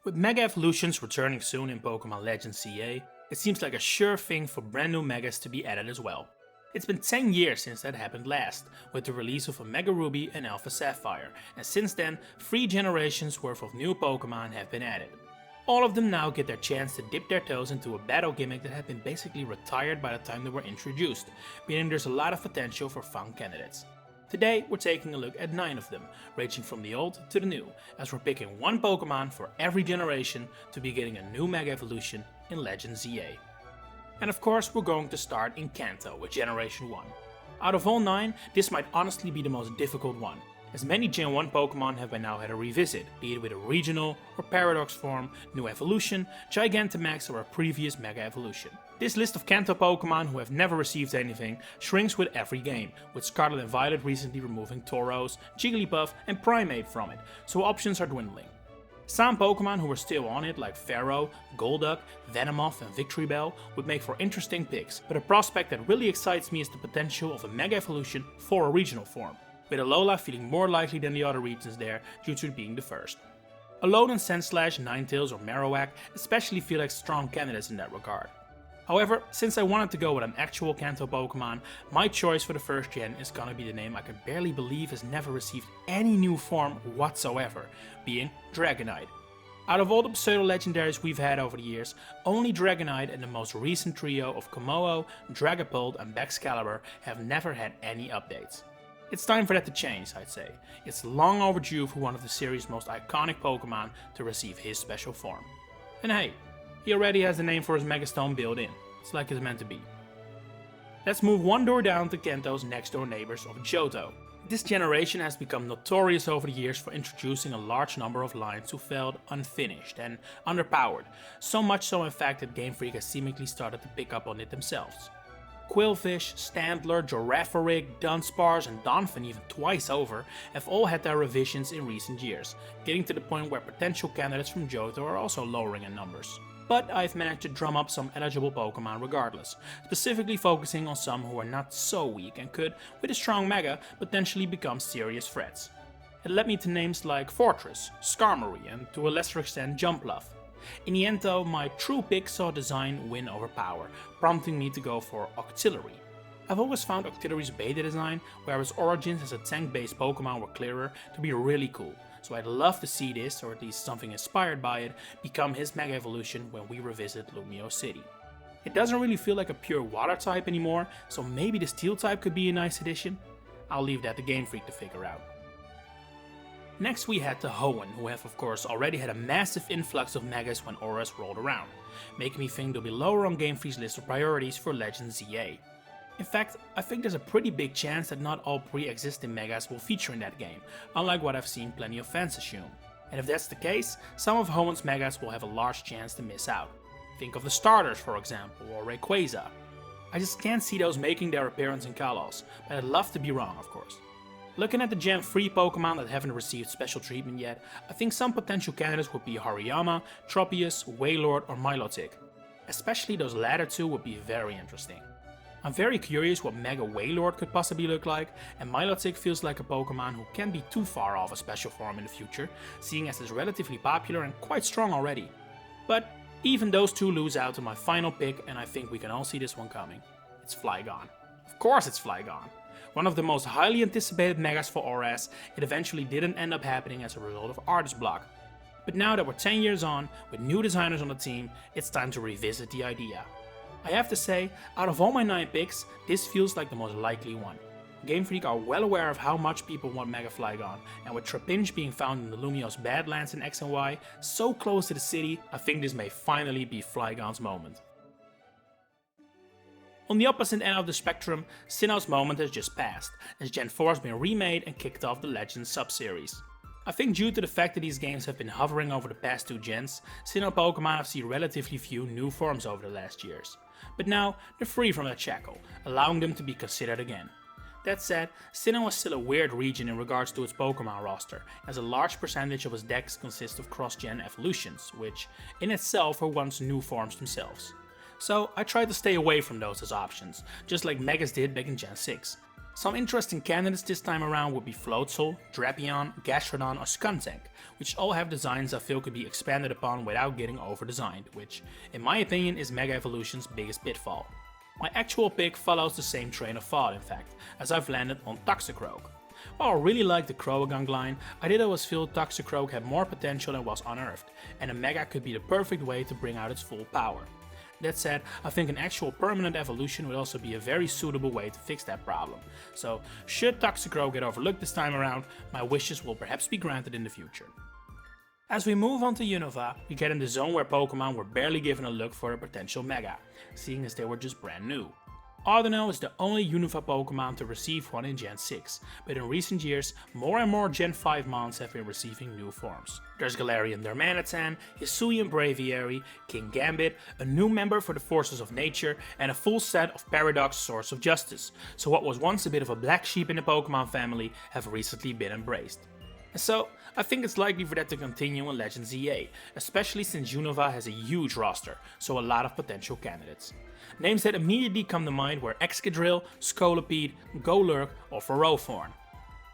With Mega Evolutions returning soon in Pokémon Legends CA, it seems like a sure thing for brand new Megas to be added as well. It's been 10 years since that happened last, with the release of Omega Ruby and Alpha Sapphire, and since then, 3 generations worth of new Pokémon have been added. All of them now get their chance to dip their toes into a battle gimmick that had been basically retired by the time they were introduced, meaning there's a lot of potential for fun candidates. Today we're taking a look at 9 of them, ranging from the old to the new, as we're picking one Pokémon for every generation to be getting a new Mega Evolution in Legends ZA. And of course we're going to start in Kanto with Generation 1. Out of all 9, this might honestly be the most difficult one, as many Gen 1 Pokémon have by now had a revisit, be it with a regional or paradox form, new evolution, Gigantamax or a previous Mega Evolution. This list of Kanto Pokémon who have never received anything shrinks with every game, with Scarlet and Violet recently removing Tauros, Jigglypuff and Primeape from it, so options are dwindling. Some Pokémon who are still on it, like Pharaoh, Golduck, Venomoth and Victreebel, would make for interesting picks, but a prospect that really excites me is the potential of a Mega Evolution for a regional form, with Alola feeling more likely than the other regions there due to it being the first. Alolan, Sandslash, Ninetales or Marowak especially feel like strong candidates in that regard. However, since I wanted to go with an actual Kanto Pokémon, my choice for the first gen is gonna be the name I can barely believe has never received any new form whatsoever, being Dragonite. Out of all the pseudo-legendaries we've had over the years, only Dragonite and the most recent trio of Kommo-o, Dragapult and Baxcalibur have never had any updates. It's time for that to change, I'd say. It's long overdue for one of the series' most iconic Pokémon to receive his special form. And hey, he already has the name for his Megastone built in. It's like it's meant to be. Let's move one door down to Kanto's next door neighbors of Johto. This generation has become notorious over the years for introducing a large number of lines who felt unfinished and underpowered, so much so in fact that Game Freak has seemingly started to pick up on it themselves. Quillfish, Standler, Girafarig, Dunsparce and Donphan even twice over have all had their revisions in recent years, getting to the point where potential candidates from Johto are also lowering in numbers. But I've managed to drum up some eligible Pokémon regardless, specifically focusing on some who are not so weak and could, with a strong Mega, potentially become serious threats. It led me to names like Fortress, Skarmory and to a lesser extent Jumpluff. In the end though, my true pick saw design win over power, prompting me to go for Octillery. I've always found Octillery's beta design, where its origins as a tank-based Pokémon were clearer, to be really cool, so I'd love to see this, or at least something inspired by it, become his Mega Evolution when we revisit Lumio City. It doesn't really feel like a pure water type anymore, so maybe the steel type could be a nice addition? I'll leave that to Game Freak to figure out. Next we head to Hoenn, who have of course already had a massive influx of Megas when Auras rolled around, making me think they'll be lower on Game Freak's list of priorities for Legends ZA. In fact, I think there's a pretty big chance that not all pre-existing Megas will feature in that game, unlike what I've seen plenty of fans assume. And if that's the case, some of Hoenn's Megas will have a large chance to miss out. Think of the starters for example, or Rayquaza. I just can't see those making their appearance in Kalos, but I'd love to be wrong of course. Looking at the Gen 3 Pokémon that haven't received special treatment yet, I think some potential candidates would be Hariyama, Tropius, Wailord or Milotic. Especially those latter two would be very interesting. I'm very curious what Mega Wailord could possibly look like, and Milotic feels like a Pokémon who can't be too far off a special form in the future, seeing as it's relatively popular and quite strong already. But even those two lose out to my final pick, and I think we can all see this one coming. It's Flygon. Of course it's Flygon. One of the most highly anticipated Megas for Auras, it eventually didn't end up happening as a result of artist block. But now that we're 10 years on, with new designers on the team, it's time to revisit the idea. I have to say, out of all my 9 picks, this feels like the most likely one. Game Freak are well aware of how much people want Mega Flygon, and with Trapinch being found in the Lumiose Badlands in X and Y, so close to the city, I think this may finally be Flygon's moment. On the opposite end of the spectrum, Sinnoh's moment has just passed, as Gen 4 has been remade and kicked off the Legends sub-series. I think due to the fact that these games have been hovering over the past 2 gens, Sinnoh Pokémon have seen relatively few new forms over the last years. But now, they're free from that shackle, allowing them to be considered again. That said, Sinnoh is still a weird region in regards to its Pokémon roster, as a large percentage of its decks consist of cross-gen evolutions, which in itself are once new forms themselves. So I tried to stay away from those as options, just like Megas did back in Gen 6. Some interesting candidates this time around would be Floatzel, Drapion, Gastrodon or Skuntank, which all have designs I feel could be expanded upon without getting over-designed, which, in my opinion, is Mega Evolution's biggest pitfall. My actual pick follows the same train of thought, in fact, as I've landed on Toxicroak. While I really like the Croagunk line, I did always feel Toxicroak had more potential than was unearthed, and a Mega could be the perfect way to bring out its full power. That said, I think an actual permanent evolution would also be a very suitable way to fix that problem. So, should Toxicroak get overlooked this time around, my wishes will perhaps be granted in the future. As we move on to Unova, we get in the zone where Pokemon were barely given a look for a potential Mega, seeing as they were just brand new. Audino is the only Unova Pokemon to receive one in Gen 6, but in recent years, more and more Gen 5 mons have been receiving new forms. There's Galarian Darmanitan, Hisuian Braviary, King Gambit, a new member for the Forces of Nature, and a full set of Paradox Swords of Justice, so what was once a bit of a black sheep in the Pokemon family have recently been embraced. And so, I think it's likely for that to continue in Legends EA, especially since Unova has a huge roster, so a lot of potential candidates. Names that immediately come to mind were Excadrill, Scolipede, Golurk or Ferrothorn.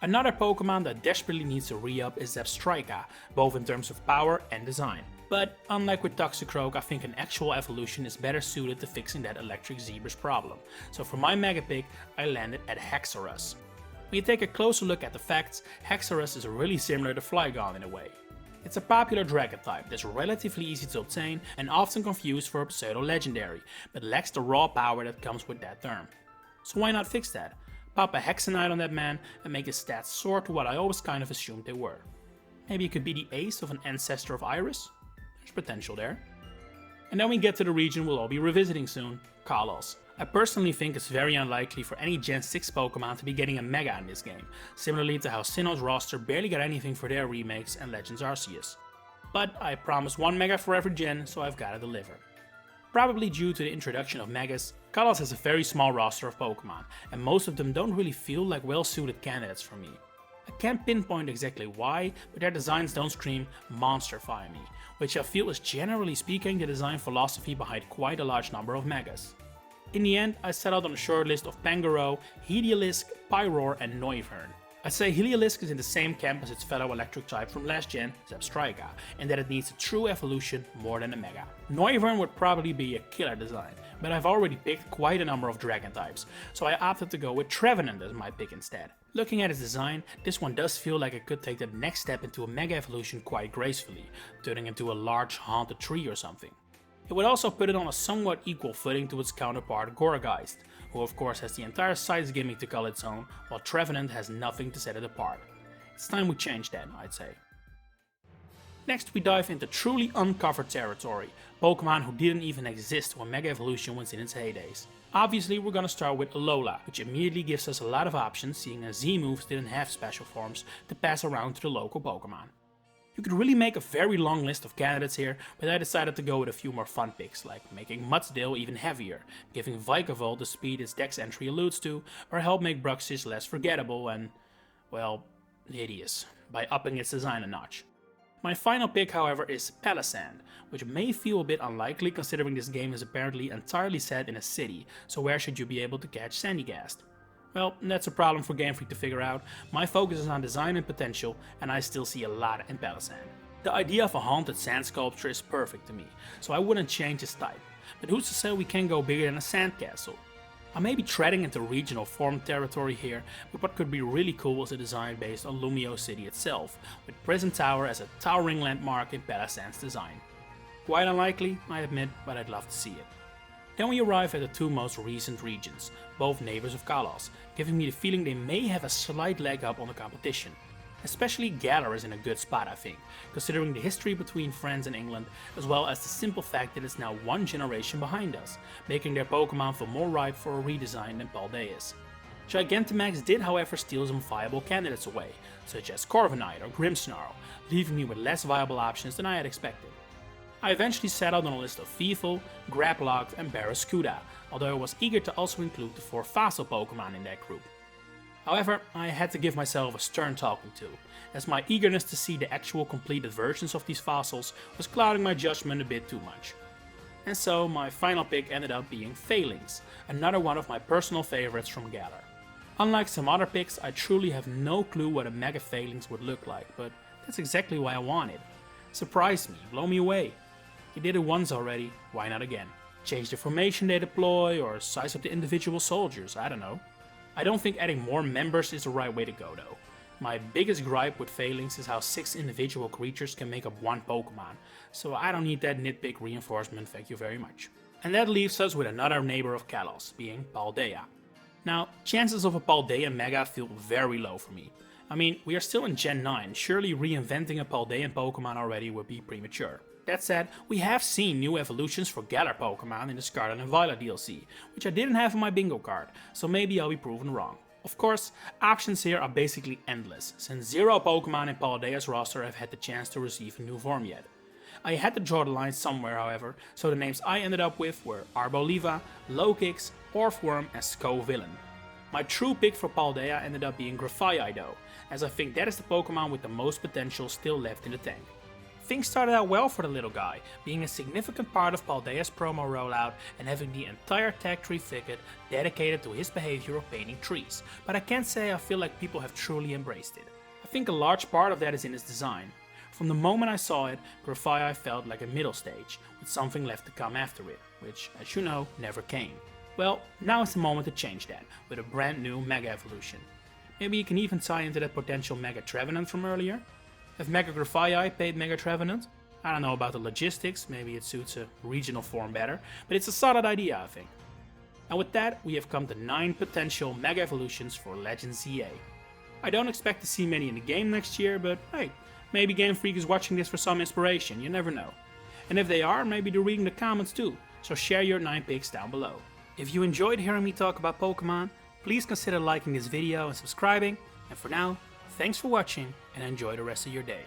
Another Pokemon that desperately needs to re-up is Zebstrika, both in terms of power and design. But unlike with Toxicroak, I think an actual evolution is better suited to fixing that Electric Zebra's problem, so for my Mega pick I landed at Hexorus. When you take a closer look at the facts, Hexorus is really similar to Flygon in a way. It's a popular dragon type that's relatively easy to obtain and often confused for a pseudo-legendary, but lacks the raw power that comes with that term. So why not fix that? Pop a Hexanite on that man and make his stats soar to what I always kind of assumed they were. Maybe it could be the ace of an ancestor of Iris? There's potential there. And then we get to the region we'll all be revisiting soon, Kalos. I personally think it's very unlikely for any Gen 6 Pokemon to be getting a Mega in this game, similarly to how Sinnoh's roster barely got anything for their remakes and Legends Arceus. But I promised one Mega for every gen, so I've gotta deliver. Probably due to the introduction of Megas, Kalos has a very small roster of Pokemon, and most of them don't really feel like well-suited candidates for me. I can't pinpoint exactly why, but their designs don't scream monsterify me, which I feel is generally speaking the design philosophy behind quite a large number of Megas. In the end, I settled on a short list of Pangoro, Heliolisk, Pyroar and Noivern. I'd say Heliolisk is in the same camp as its fellow electric type from last gen, Zebstrika, and that it needs a true evolution more than a Mega. Noivern would probably be a killer design, but I've already picked quite a number of dragon types, so I opted to go with Trevenant as my pick instead. Looking at its design, this one does feel like it could take the next step into a Mega evolution quite gracefully, turning into a large haunted tree or something. It would also put it on a somewhat equal footing to its counterpart Gourgeist, who of course has the entire size gimmick to call its own, while Trevenant has nothing to set it apart. It's time we change that, I'd say. Next we dive into truly uncovered territory, Pokemon who didn't even exist when Mega Evolution was in its heydays. Obviously we're gonna start with Alola, which immediately gives us a lot of options seeing as Z-moves didn't have special forms to pass around to the local Pokemon. You could really make a very long list of candidates here, but I decided to go with a few more fun picks, like making Mudsdale even heavier, giving Vikavolt the speed its dex entry alludes to, or help make Bruxish less forgettable and, well, hideous, by upping its design a notch. My final pick, however, is Palisand, which may feel a bit unlikely considering this game is apparently entirely set in a city, so where should you be able to catch Sandygast? Well, that's a problem for Game Freak to figure out. My focus is on design and potential, and I still see a lot in Palisand. The idea of a haunted sand sculpture is perfect to me, so I wouldn't change its type. But who's to say we can go bigger than a sandcastle? I may be treading into regional form territory here, but what could be really cool is a design based on Lumio City itself, with Prison Tower as a towering landmark in Palisand's design. Quite unlikely, I admit, but I'd love to see it. Then we arrive at the two most recent regions, both neighbors of Kalos, giving me the feeling they may have a slight leg up on the competition. Especially Galar is in a good spot, I think, considering the history between France and England, as well as the simple fact that it's now one generation behind us, making their Pokemon feel more ripe for a redesign than Paldeus. Gigantamax did however steal some viable candidates away, such as Corviknight or Grimmsnarl, leaving me with less viable options than I had expected. I eventually settled on a list of Weevil, Grapploct and Barraskewda, although I was eager to also include the 4 fossil Pokemon in that group. However, I had to give myself a stern talking to, as my eagerness to see the actual completed versions of these fossils was clouding my judgment a bit too much. And so my final pick ended up being Phalanx, another one of my personal favorites from Galar. Unlike some other picks, I truly have no clue what a Mega Phalanx would look like, but that's exactly why I want it. Surprise me, blow me away. You did it once already, why not again? Change the formation they deploy, or size up the individual soldiers, I don't know. I don't think adding more members is the right way to go though. My biggest gripe with Phalanx is how 6 individual creatures can make up one Pokemon, so I don't need that nitpick reinforcement, thank you very much. And that leaves us with another neighbor of Kalos, being Paldea. Now, chances of a Paldea Mega feel very low for me. I mean, we are still in Gen 9, surely reinventing a Paldean Pokemon already would be premature. That said, we have seen new evolutions for Galar Pokemon in the Scarlet and Violet DLC, which I didn't have on my bingo card, so maybe I'll be proven wrong. Of course, options here are basically endless, since 0 Pokemon in Paldea's roster have had the chance to receive a new form yet. I had to draw the line somewhere however, so the names I ended up with were Arboliva, Lokix, Orthworm and Scovillain. My true pick for Paldea ended up being Grafaiai though, as I think that is the Pokemon with the most potential still left in the tank. Things started out well for the little guy, being a significant part of Paldea's promo rollout and having the entire tag tree thicket dedicated to his behavior of painting trees, but I can't say I feel like people have truly embraced it. I think a large part of that is in its design. From the moment I saw it, Grafaiai felt like a middle stage, with something left to come after it, which, as you know, never came. Well, now is the moment to change that, with a brand new Mega Evolution. Maybe you can even tie into that potential Mega Trevenant from earlier? Have Mega Grafaiai paid Mega Trevenant? I don't know about the logistics, maybe it suits a regional form better, but it's a solid idea I think. And with that, we have come to 9 potential Mega Evolutions for Legends EA. I don't expect to see many in the game next year, but hey, maybe Game Freak is watching this for some inspiration, you never know. And if they are, maybe they're reading the comments too, so share your 9 picks down below. If you enjoyed hearing me talk about Pokemon, please consider liking this video and subscribing, and for now, thanks for watching and enjoy the rest of your day.